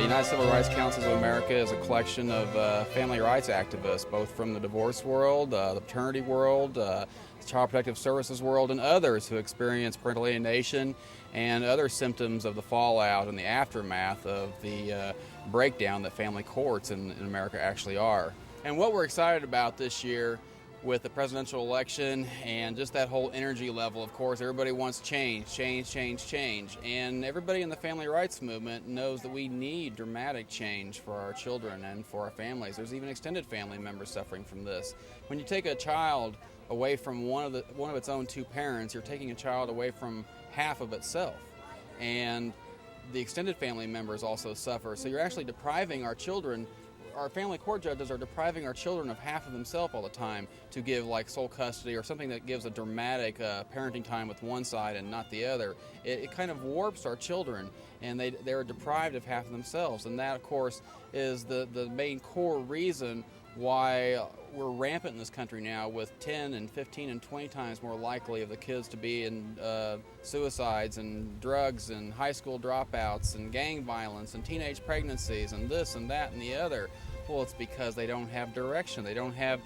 United Civil Rights Council of America is a collection of family rights activists, both from the divorce world, the paternity world, the child protective services world, and others who experience parental alienation and other symptoms of the fallout and the aftermath of the breakdown that family courts in America actually are. And what we're excited about this year with the presidential election and just that whole energy level, of course, everybody wants change, change, change, change. And everybody in the family rights movement knows that we need dramatic change for our children and for our families. There's even extended family members suffering from this. When you take a child away from one of its own two parents, you're taking a child away from half of itself. And the extended family members also suffer. So you're actually depriving our children. Our family court judges are depriving our children of half of themselves all the time to give like sole custody or something that gives a dramatic parenting time with one side and not the other. It kind of warps our children, and they're deprived of half of themselves. And that, of course, is the main core reason why we're rampant in this country now, with 10 and 15 and 20 times more likely of the kids to be in suicides and drugs and high school dropouts and gang violence and teenage pregnancies and this and that and the other. Well, it's because they don't have direction. They don't have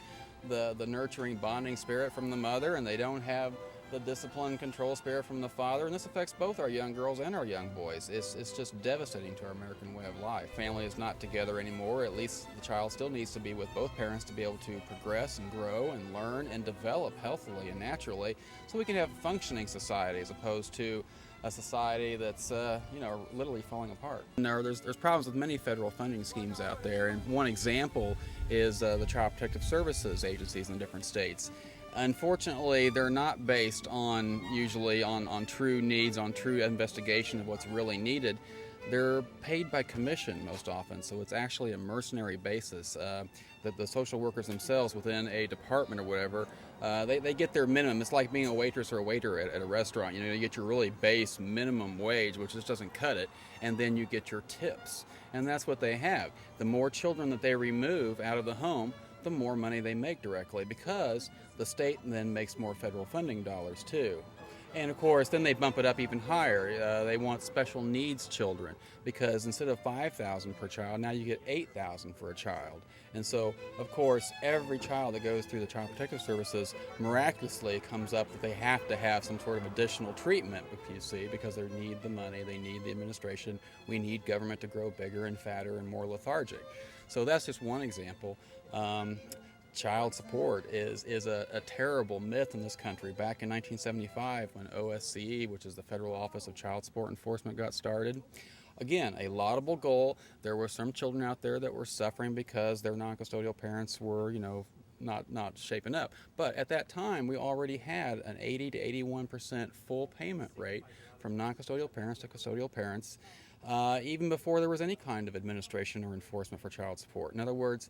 the nurturing, bonding spirit from the mother, and they don't have the discipline, control spirit from the father, and this affects both our young girls and our young boys. It's just devastating to our American way of life. Family is not together anymore. At least the child still needs to be with both parents to be able to progress and grow and learn and develop healthily and naturally, so we can have a functioning society as opposed to a society that's literally falling apart. There's problems with many federal funding schemes out there, and one example is the child protective services agencies in different states. Unfortunately, they're not based usually on true needs, on true investigation of what's really needed. They're paid by commission most often, so it's actually a mercenary basis that the social workers themselves within a department or whatever, they get their minimum. It's like being a waitress or a waiter at a restaurant. You get your really base minimum wage, which just doesn't cut it, and then you get your tips. And that's what they have. The more children that they remove out of the home, the more money they make directly, because the state then makes more federal funding dollars too. And of course, then they bump it up even higher. They want special needs children, because instead of $5,000 per child, now you get $8,000 for a child. And so, of course, every child that goes through the Child Protective Services miraculously comes up that they have to have some sort of additional treatment, you see, because they need the money, they need the administration, we need government to grow bigger and fatter and more lethargic. So that's just one example. Child support is a terrible myth in this country. Back in 1975, when OSCE, which is the Federal Office of Child Support Enforcement, got started, again, a laudable goal. There were some children out there that were suffering because their non-custodial parents were, not shaping up. But at that time, we already had an 80 to 81% full payment rate from non-custodial parents to custodial parents, even before there was any kind of administration or enforcement for child support. In other words,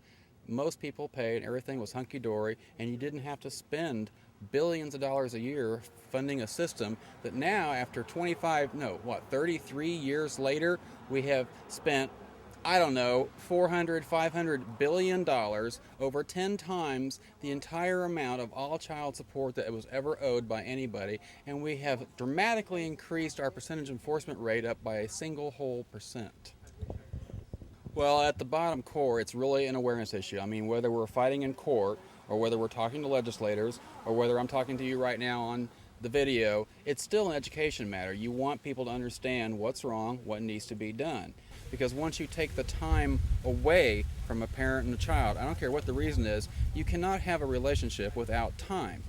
most people paid, everything was hunky-dory, and you didn't have to spend billions of dollars a year funding a system that now, after 33 years later, we have spent, $400-500 billion, over 10 times the entire amount of all child support that was ever owed by anybody, and we have dramatically increased our percentage enforcement rate up by a single whole percent. Well, at the bottom core, it's really an awareness issue. I mean, whether we're fighting in court, or whether we're talking to legislators, or whether I'm talking to you right now on the video, it's still an education matter. You want people to understand what's wrong, what needs to be done. Because once you take the time away from a parent and a child, I don't care what the reason is, you cannot have a relationship without time.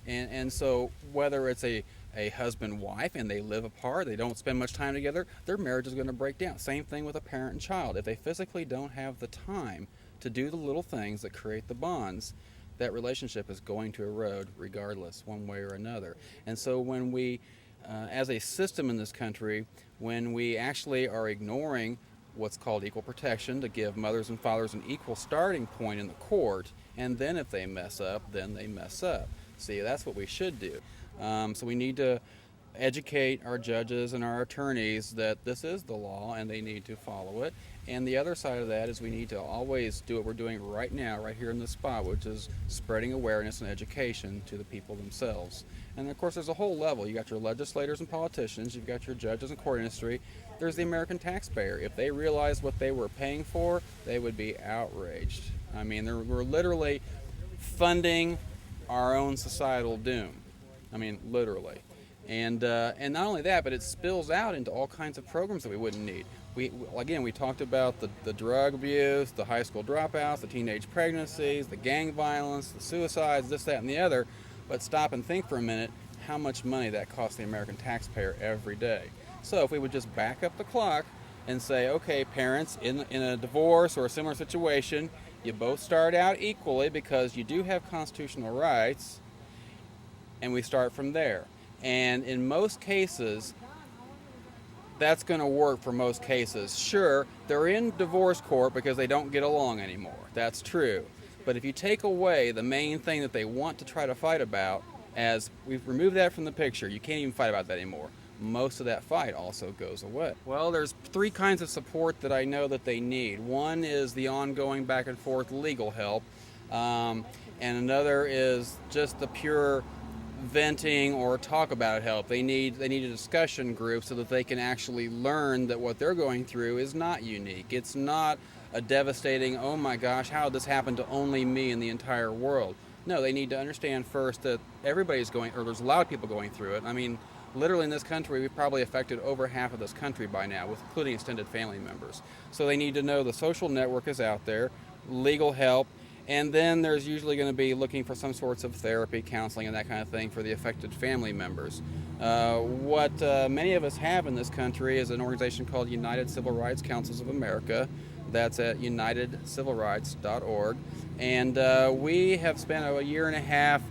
And so whether it's a husband-wife and they live apart, they don't spend much time together, their marriage is going to break down. Same thing with a parent and child. If they physically don't have the time to do the little things that create the bonds, that relationship is going to erode regardless, one way or another. And so when we, as a system in this country, when we actually are ignoring what's called equal protection to give mothers and fathers an equal starting point in the court, and then if they mess up, then they mess up. See, that's what we should do. So we need to educate our judges and our attorneys that this is the law and they need to follow it. And the other side of that is we need to always do what we're doing right now, right here in this spot, which is spreading awareness and education to the people themselves. And of course, there's a whole level. You got your legislators and politicians, you've got your judges and court industry, there's the American taxpayer. If they realized what they were paying for, they would be outraged. I mean, we're literally funding our own societal doom. I mean, literally. And not only that, but it spills out into all kinds of programs that we wouldn't need. We talked about the drug abuse, the high school dropouts, the teenage pregnancies, the gang violence, the suicides, this, that, and the other. But stop and think for a minute how much money that costs the American taxpayer every day. So if we would just back up the clock and say, okay, parents, in a divorce or a similar situation, you both start out equally because you do have constitutional rights, and we start from there. And in most cases, that's going to work for most cases. Sure, they're in divorce court because they don't get along anymore. That's true. But if you take away the main thing that they want to try to fight about, as we've removed that from the picture, you can't even fight about that anymore. Most of that fight also goes away. Well, there's three kinds of support that I know that they need. One is the ongoing back and forth legal help, and another is just the pure venting or talk about help. They need a discussion group so that they can actually learn that what they're going through is not unique. It's not a devastating, oh my gosh, how did this happen to only me in the entire world? No, they need to understand first that everybody's going, or there's a lot of people going through it. I mean, literally in this country, we've probably affected over half of this country by now, including extended family members. So they need to know the social network is out there, legal help, and then there's usually going to be looking for some sorts of therapy, counseling, and that kind of thing for the affected family members. What many of us have in this country is an organization called United Civil Rights Councils of America. That's at unitedcivilrights.org. And we have spent a year and a half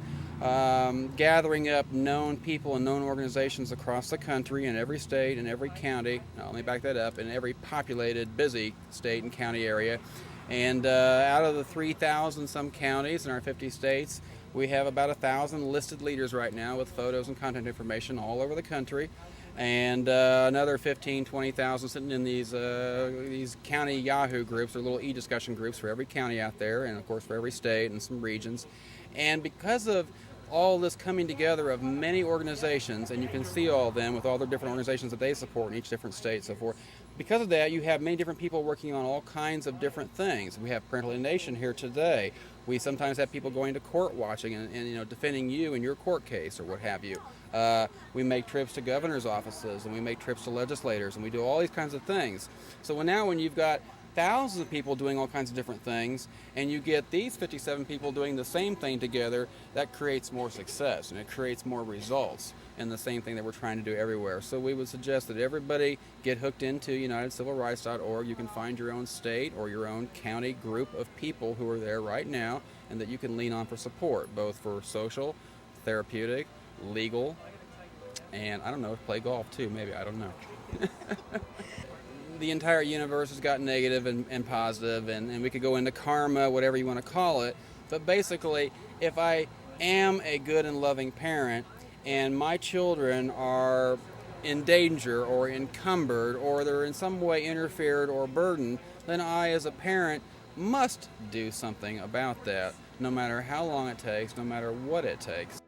gathering up known people and known organizations across the country in every state and every county. Let me back that up, in every populated, busy state and county area. And out of the 3,000 some counties in our 50 states, we have about 1,000 listed leaders right now with photos and content information all over the country. And another 15, 20,000 sitting in these county Yahoo groups, or little e-discussion groups for every county out there, and of course for every state and some regions. And because of all this coming together of many organizations, and you can see all of them with all the different organizations that they support in each different state, so forth. Because of that, you have many different people working on all kinds of different things. We have Parental Alienation here today. We sometimes have people going to court watching and defending you in your court case or what have you. We make trips to governor's offices, and we make trips to legislators, and we do all these kinds of things. So now when you've got thousands of people doing all kinds of different things, and you get these 57 people doing the same thing together, that creates more success, and it creates more results, and the same thing that we're trying to do everywhere. So we would suggest that everybody get hooked into unitedcivilrights.org. You can find your own state or your own county group of people who are there right now, and that you can lean on for support, both for social, therapeutic, legal, and I don't know, play golf too, maybe, I don't know. The entire universe has got negative and positive, and we could go into karma, whatever you want to call it. But basically, if I am a good and loving parent and my children are in danger or encumbered or they're in some way interfered or burdened, then I as a parent must do something about that, no matter how long it takes, no matter what it takes.